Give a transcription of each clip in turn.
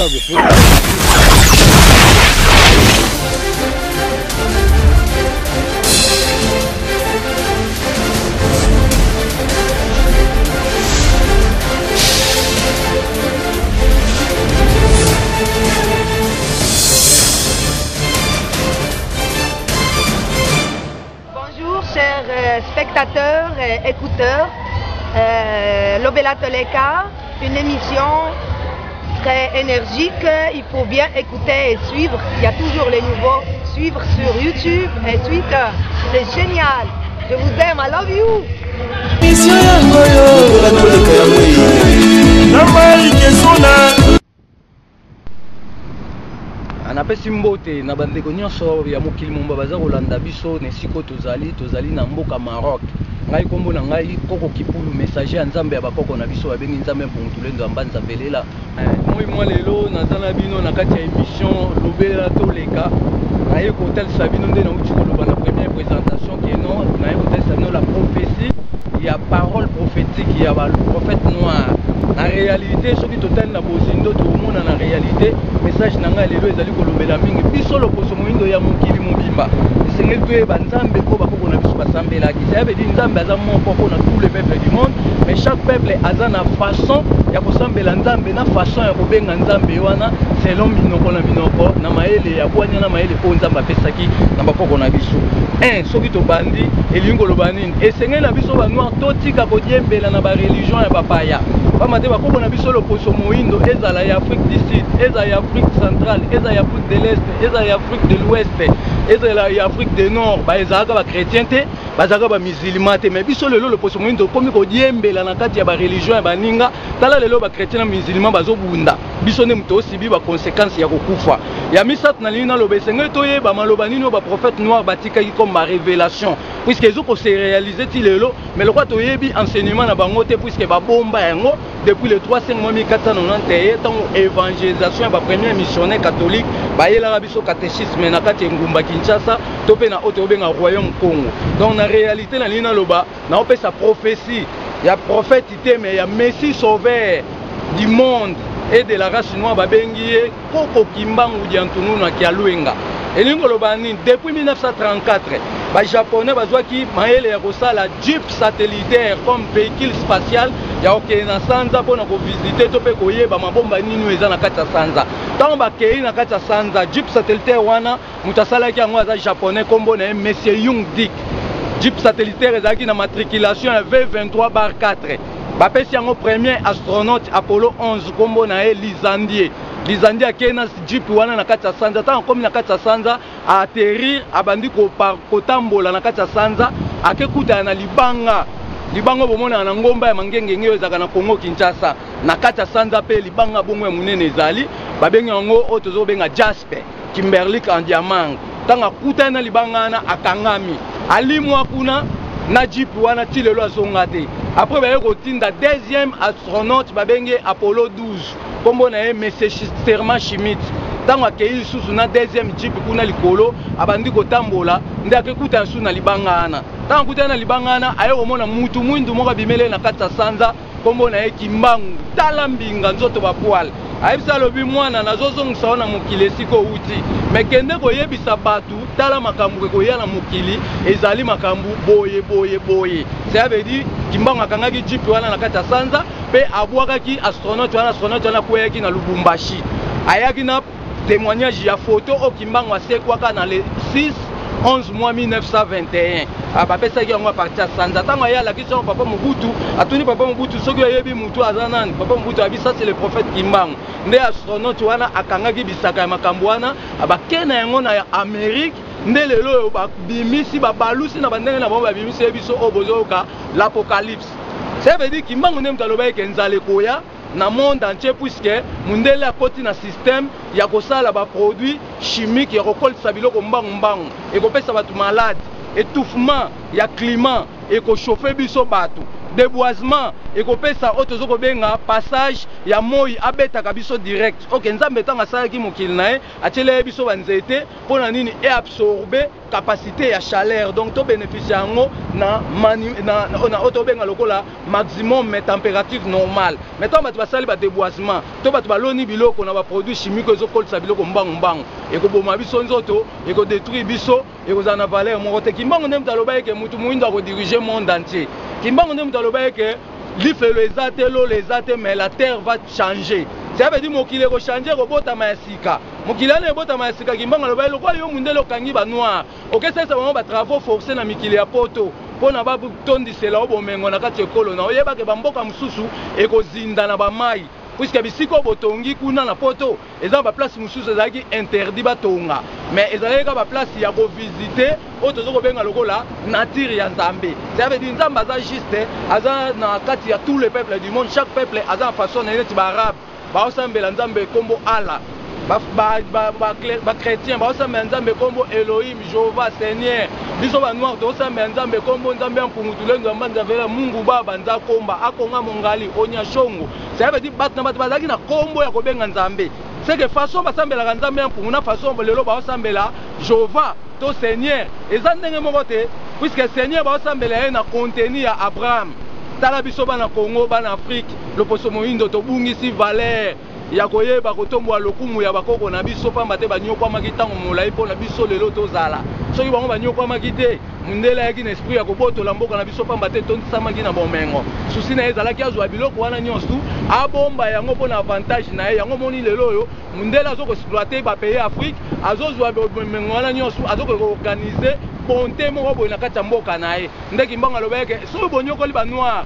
Bonjour chers spectateurs et écouteurs, Lobela Toleka, une émission très énergique, il faut bien écouter et suivre, il y a toujours les nouveaux, suivre sur YouTube et Twitter, c'est génial, je vous aime, I love you. Anapesi mbote na bandeko nyonso ya mokili momba baza kolanda biso nesiko tozali na mboka Maroc. Ngai kombo na ngai Koko Kipulu, messager ya Nzambe ya bakoko na biso babengi Nzambe Mpungutulendo Mbanza Belela. Moi lelo naza na bino na kati ya émission Lobela Toleka. Naye kotalisa bino nde nauti koloba na première présentation qui est non, naye kotalisa bino la prophétie, il y a parole prophétique, il y a le prophète noir. Na réalité soki totali na bozindo tomona na réalité message na ngai lelo ezali kolobela mingi biso loposo moindo ya mokili mobimba esengeli toyeba Nzambe po bakoko na biso basambelaki. Ça veut dire Nzambe aza moko mpona tous les peuples du monde, mais chaque peuple aza na façon ya kosambela Nzambe na façon ya kobenga Nzambe wana selon minoko na minoko na maele ya bwanya na maele oyo Nzambe apesaki na bakoko na biso. Soki tobandi elingi koloba nini esengeli na biso banoir totika kodiembela na bareligion ya bapaya bamate bakoko na biso loposo moindo ezala ya Afrique du Sud, ezala ya Afrique centrale, ezala ya Afrique de l'Est, ezala ya Afrique de l'Ouest, ezala ya Afrique du Nord, ezalaka ba chrétien te, bazalaka ba musulman te, mais biso lelo loposo moindo komi kodiembela na kati ya ba religion ya baninga, tala lelo ba chrétien na musulman bazobunda. Biso ne muto osibi ba conséquences ya kokufa. Ya misat na lina lobe sengeli toyeba maloba nino ba prophète noir batikaki comme ma révélation, puisque ezoko se réaliser ti lelo, mais le quoi toyebi enseignement na bango te puisque ba bomba yango depuis le 3-5 mois 1491 tant évangélisation ba premier missionnaire catholique ba yela biso catéchisme na kati ngumba Kinshasa topé na otobenga royaume Congo. Donc na réalité na lina loba na opesa prophétie ya prophète te mais ya messie sauveur du monde et de la race noire babengi Koko Kimbangu Diantunu na Kialuenga. Elingo lobani depuis 1934 ba japonais bazwaki maele ya kosala jeep satellitaire comme véhicule spatial ya okena sanza pona ko visiter to pe koyeba mabomba nini eza na kati ya sanza. Tant ba kei na kati ya sanza jeep satellitaire wana mutasala ki yango aza japonais kombo na monsieur Young Dick. Jeep satellitaire ezaki na matriculation ya V23/4. Bapesi yango premier astronaute Apollo 11 kombo na Lizandie. Lizandie akena jeep wana na kati ya sanza, tant comme na kati ya sanza a atterrir abandi kotambola na kati ya sanza akekuta na libanga. Libanga bomona na ngomba ya mangenge ngeo ezaka na Congo Kinshasa na kati ya sanza pe libanga bongo ya munene ezali babengi yango o tozo benga Jasper Kimberley en diamant. Tanga kuta na libanga na akangami alimwa kuna na jeep wana ti lelo azonga te. Après baye kotinda deuxième astronaute babenge Apollo 12 kombo na monsieur Serma Schmidt. Tango akei susu na deuxième jeep kuna likolo abandi kotambola nde akekuta su na libanga ana. Tango kuta na libanga ana aye komona mutu mwindu moko bimele na kati ya sanza kombo na Kimbangu tala mbinga nzoto ba poil. Ayebisa lobi mwana nazozongisa wana mokili esiko uti mekende koyebisa batu tala makambu koya na mokili ezali makambu boye. Ça veut dire Kimbangu akangaki jeep wana na kati ya sanza pe abwakaki astronaute wana koyaki na Lubumbashi. Ayaki na témoignage ya photo au Kimbangu asekwaka na le 11 mois 1921. Abapesaki yango a partir sanza tango ya la question papa Mobutu atuni papa Mobutu soki yebi mutu azanani papa Mobutu abisa c'est le prophète Kimbangu nde astronaute wana akangaki bisaka ya makambo wana abakena yango na Amérique nde lelo babimisi babalusi na bandenge na bomba babimisi biso obozoka l'apocalypse. Ça veut dire Kimbangu ne mtaloba ke nzale koya na monde entier puisque mundele akoti na système ya kosala ba produits chimiques ya kokolisa biloko mbangu et kopesa batu malade étouffement ya climat et ko chauffer biso batu déboisement ekopesa oyo tozokobenga passage ya moi abetaka biso direct. Ok, nzambe ntango asalaki mokili na ye atiele biso banzete mpona nini eabsorbe capacité ya chaleur, donc to bénéficie yango na oyo tobenga lokola maximum température normale. Mais ntango bato basali badéboisement to bato baloni biloko na baproduit chimique ezokolisa biloko mbangu ekoboma biso nzoto, ekodétruire biso, ekozala na valeur moko te. Kimbangu nde moto aloba eke mutu moyindo akodirige monde entier. Kimbangu nde moto aloba eke lifelo eza te, lolo eza te, mais la terre va changer. Ça veut dire mokili ekochange ekobotama ya sika. Mokili ana ebotama ya sika. Kimbangu aloba lokola yo mundele okangi banoir okesalisa bango batravaux forcés na mikili ya poto mpona batondisela o bomengo na kati ekolo na oyebake bamboka mosusu ekozinda na bamai puisque bisika botongi kuna na poto eza baplace mosusu ezalaki interdit batonga, mais ezalaki ka baplace ya kovisite oyo tozokobenga lokola nature ya Nzambe. Ça veut dire Nzambe aza juste aza na kati ya tous les peuples du monde. Chaque peuple aza na façon na neti baarabe baosambela Nzambe kombo Allah, chrétien baosambela Nzambe kombo Elohim, Jéhovah, Seigneur. Biso banoir tosambela Nzambe kombo Nzambe ya mpungutule Nzambe nzavela Mungu Baba nza komba akonga mongali onya shongo. Ça veut dire bato na bato bazalaki na kombo ya kobenga Nzambe. C'est que façon basambelaka Nzambe ya mpungu na façon lelo baosambela Jéhovah to Seigneur eza ndenge moko te, puisque Seigneur baosambela ye na contenu ya Abraham. Tala biso bana Congo bana Afrique loposo moyindo tobungisi valeur ya koyeba kotomboa lokumu ya bakoko na biso pamba te banyokwamaki ntango molai mpona biso lelo tozala. Soki bango banyokwamaki te mundele ayaki na esprit ya kobotola mboka na biso pamba te tondisamaki na bomengo. Susi na ye ezalaki azwa biloko wana nyonso abomba yango mpona avantage na ye. Yango moni lelo oyo mundele azokoexploite bapays Afrique, azozwa bomengo wana nyonso azokoorganize bonté moko boye na kati ya mboka na ye. Nde Kimbangu alobaki soki bonyokoli banoir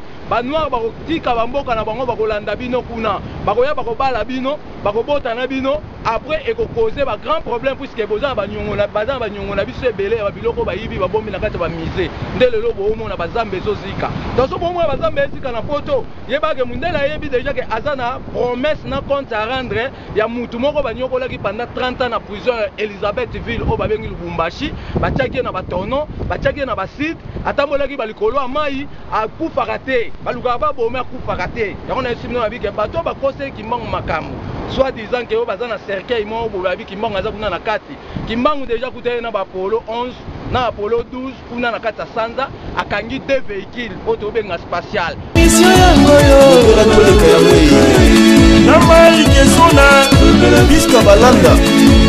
bakotika bamboka na bango bakolanda bino kuna, bakoya bakobala bino, bakobota na bino, après ekokoze ba grand problème puisque boza banyongo na biso ebele ya biloko bayibi babombi na kati ya bamise. Nde lelo boomona bazambe ezozika. Donc so bomona bazambe ezika na poto yebake mundela yebi déjà que aza na promesse na compte à rendre ya mutu moko banyokolaki pendant 30 ans na prison Elisabethville o babengi Lubumbashi, batiaki na batono, batiaki na basite, atambolaki balikolo ya mai akufaka te. Baluka ba bomé akufaka te. Yango na esimino babike bato bakose Kimbangu makambo. Soit disant que baza na cercueil mo bo babi Kimbangu aza kuna na kati. Kimbangu déjà kutana na Apollo 11 na Apollo 12 kuna na kati ya Sanza akangi 2 véhicules auto benga spatial. Mission yango yo ratoleka yango na mali kesona biska balanda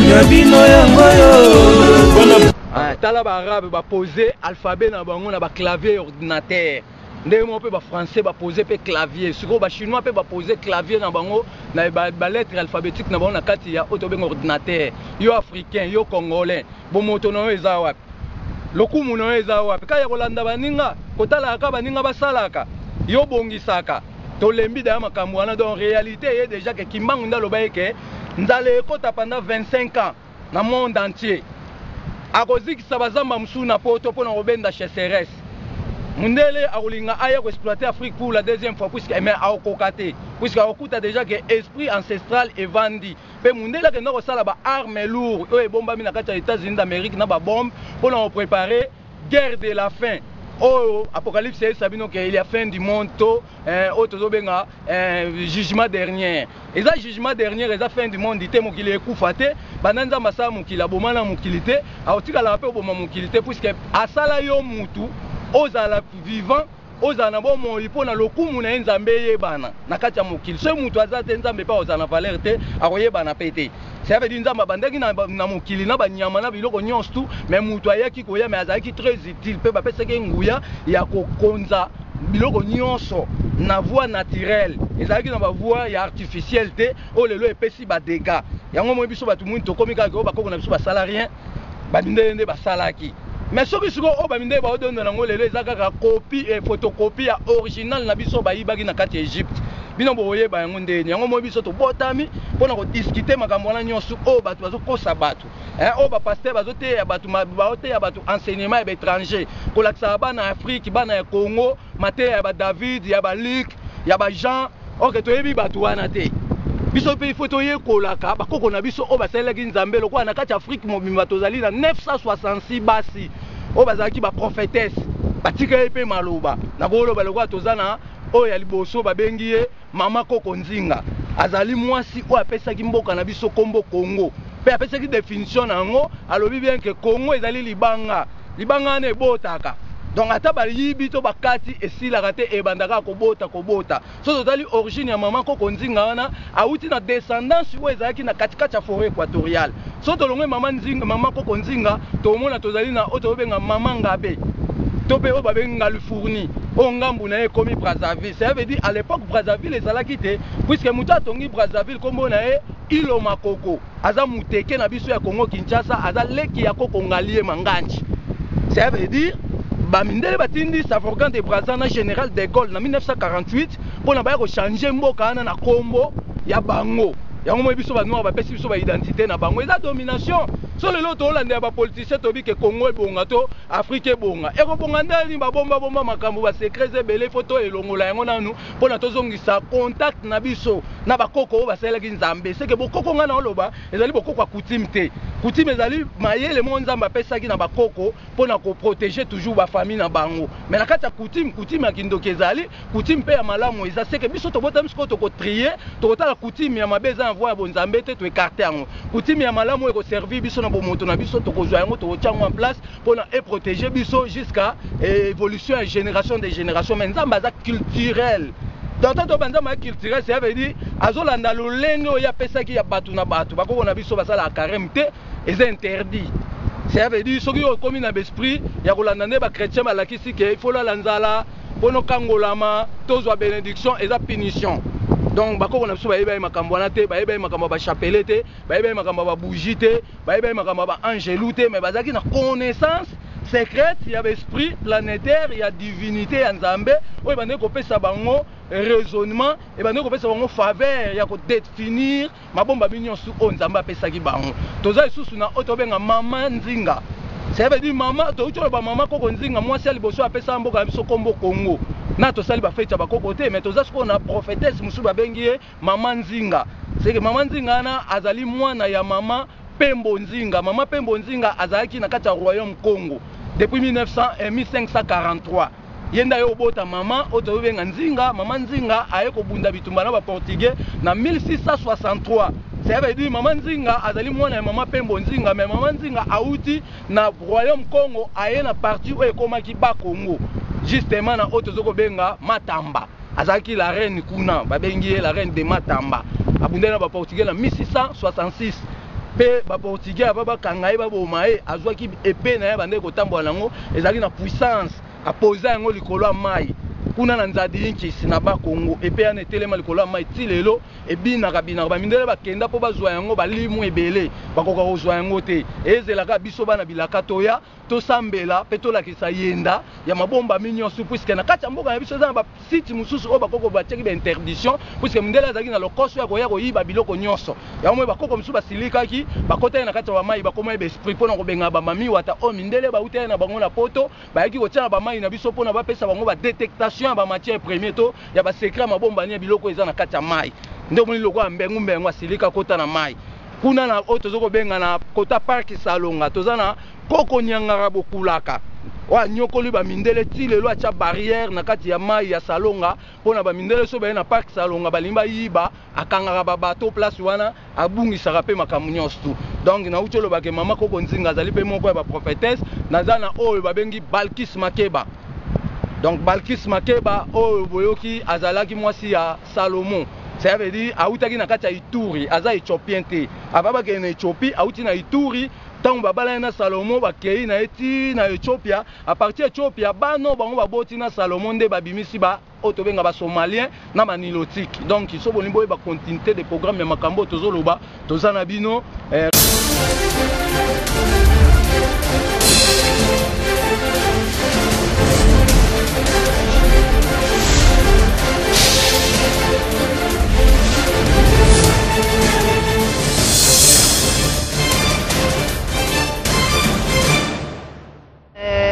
ya bino yango yo tala ba arabe ba poser alphabet na bango na ba clavier ordinateur. Ndenge mo pe ba français ba poser pe clavier, siko ba chinois pe ba poser clavier na bango na ba lettre alphabétique na bango na kati ya auto benga ordinateur. Yo africain, yo congolais, bo moto no eza wapi? Lokumu no eza wapi? Kaya kolanda baninga, kotala ka baninga basalaka. Yo bongisaka. Tolembi da makambo wana donc réalité est déjà que Kimbangu ndaloba eke ndale ekota pendant 25 ans na monde entier. Akozikisa bazamba musu na poto pona kobenda chasseresse. Mundele akolinga aya ko exploiter Afrique pour la deuxième fois puisque mais akokate puisque akokuta déjà que esprit ancestral est vendu. Pe mundele ke ndoko sala ba armes lourdes o ebomba mina kati ya États-Unis d'Amérique na ba bombe pour préparer guerre de la faim. Oh, Apocalypse c'est sabino que il y a fin du monde to otozobenga jugement dernier. Et ça jugement dernier et ça fin du monde dit mokili ekufate bananza masa mokili abomana mokilité aotika la pe oboma mokilité puisque asala yo mutu ozala vivant ozala bo mo ipona lokumu na Nzambe yebana na kati ya mokili so mutu azate Nzambe pa ozala valeur te akoyebana pete. Ça veut dire Nzambe bandaki na mokili na banyama na biloko nyonso tu mais mutu ayaki koya mais azalaki très utile pe bapesaki nguya ya kokonza biloko nyonso na voie naturelle ezalaki na ba voie ya artificielle te o lelo epesi ba dégâts yango mo biso batu mwinto komika ko bakoko na biso basala rien bandende basalaki. Mais ce qui est baminde ba odondo nango lelo ezaka copie et photocopie ya original na biso bayibaki na kati Egypte. Bino boye ba yango ndeni yango mo biso to botami pona ko discuter makambo na nyonso o batu bazo kosa batu o ba pasteur bazo te ya batu ba ote ya batu enseignement ya étranger ko laksa ba na Afrique ba na Congo mate ya ba David ya ba Luc ya ba Jean OK to yebi batu wana te biso pe photo ye kolaka bakoko na biso o basalaki Nzambe lokwa na kati Afrique mobimba tozali na 966 basi o bazalaki ba prophétesse batika ye pe maloba nakoloba lokwa tozana oyo ya liboso babengi ye mama Koko Nzinga azali mwasi oyo apesaki mboka na biso kombo Congo pe apesaki définition nango alobi bien que Congo ezali libanga wana ebotaka donc ata bayibi to bakati esilaka te ebandaka kobota so tozali origine ya mama Koko Nzinga wana auti na descendance oyo ezalaki na katikati ya forêt équatoriale so tolongwe mama Koko Nzinga tomona tozali na oyo tobenga mama Ngabe to pe oyo babenga Lufourni oyo ngambu na ye ekomi Brazzaville ça veut dire à l'époque Brazzaville ezalaki te puisque moto atongi Brazzaville kombo na ye Iloma Koko aza muteke na biso ya Congo Kinshasa aza leki ya Koko Ngalie Manganji ça veut dire bamindele batindi Safrogan de Brazza na général de Gaulle na 1948 pona baya ko changer mboka wana na kombo ya bango yango mo biso ba noir ba pesi biso ba identité na bango eza domination so lelo to Hollande ba politicien to bi ke Congo ebonga to Afrique ebonga eko bonga ndali ba bomba makambo ba secret ebele photo elongola yango nanu pona tozongisa contact na biso na bakoko ba selaki nzambe seke bokoko ngana oloba ezali bokoko coutume te coutume ezali mayele mo nzamba pesaki na bakoko pona ko protéger toujours ba famille na bango mais na kati ya coutume ya kindoki ezali coutume pe ya malamu eza seke biso to bota biso to ko trier to kotala coutume ya mabeza envoya bonzambe te to écarter yango coutume ya malamu eko servir biso na bomoto na biso to kozwa yango to tiango en place pona et protéger biso jusqu'à évolution et génération des générations mais nzamba za culturel Tanto banzama culturel ça veut dire azolanda lolenge oya pesaki ya batu na batu bakoko na biso basala carême te c'est interdit ça veut dire soki okomi na esprit ya kolanda ne ba chrétien balakisi ke il faut la lanzala pono kangolama tozwa bénédiction et la punition donc bakoko na biso bayeba makambo wana te bayeba makambo ba chapelet te bayeba makambo ba bougie te bayeba makambo ba angelou te mais bazaki na connaissance secrète il y a esprit planétaire il y a divinité ya nzambe oyo bande ko pesa bango raisonnement et bande ko pesa bango faveur ya ko définir mabomba minyo su o nzambe apesa ki bango toza isusu na oto benga mama Nzinga ça veut dire mama to uto ba mama Koko Nzinga mwasi aliboso apesa mboka biso kombo Congo na to sali ba fete ba Koko te mais toza siko na prophétesse musu ba bengi mama Nzinga c'est que mama Nzinga na azali mwana ya mama Pembo Nzinga mama Pembo Nzinga azalaki na kati ya royaume Congo depuis 1543 yenda yo bota mama oto benga Nzinga mama Nzinga aye ko bunda bitumba na ba portugais na 1663 ça veut dire mama Nzinga azali mwana ya mama Pembo Nzinga mais mama Nzinga auti na royaume Congo aye na partie o ekomaki ba Congo justement na oto zoko benga Matamba azaki la reine kuna ba bengi la reine de Matamba abunda na ba portugais na 1666 pe ba portugais ba kangai ba bomae azwaki épée na ya bande ko tambola nango ezaki na puissance a poser yango likolo ya mai kuna na nzadi nkisi na ba Congo épée ya netelema likolo ya mai ti lelo ebinaka ba mindele bakenda po bazwa yango balimu ebele bakoka kozwa yango te ezelaka biso bana bilaka toya tosambela pe tolakisa yenda ya mabomba minyonso puisque na kati ya mboka na biso za ba site mususu o bakoko batiaki ba interdiction puisque mindele azaki na lokoso ya koya koyiba biloko nyonso ya omwe bakoko mususu basilikaki bakota na kati ya mai bakoma ebe esprit pona ko benga ba mami wata o mindele ba uta na bango na poto bayaki kotia ba mai na biso pona ba pesa bango ba détectation ba matière première to ya ba secret mabomba ni biloko eza na kati ya mai ndo moni loko ya mbengu asilika kota na mai kuna na oto zoko benga na kota park Salonga tozana Koko Nyangara bokulaka wa nyokoli ba mindele ti lelo acha barrière na kati ya mai ya Salonga pona ba mindele so ba na park Salonga balimba yiba akangaka ba bateau place wana abungisa pe makamu nyonso donc na ucholo ba ke mama Koko Nzinga azali pe moko ya ba prophétesse nazana oyo babengi Balkis Makeba. Donc Balkis Makeba oyo boyoki azalaki mwasi ya Salomon ça veut dire autaki na kati ya Ituri aza Éthiopien te ababa ke na Éthiopie auti na Ituri tant babala na Salomon bakei na eti na Éthiopia à partir de Éthiopia bano bango baboti na Salomon nde babimisi ba oto benga ba Somalien na manilotique donc iso bolimbo ba continuité de programme ya makambo tozoloba tozana bino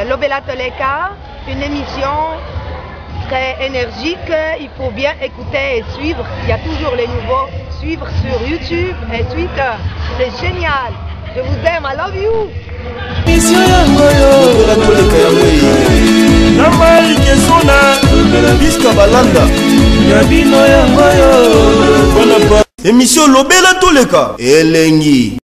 L'Obelatoleka, une émission très énergique, il faut bien écouter et suivre, il y a toujours les nouveaux, suivre sur YouTube et Twitter, c'est génial, je vous aime, I love you. kesona biska balanda ya bino yango yo. Émission Lobela Toleka elengi.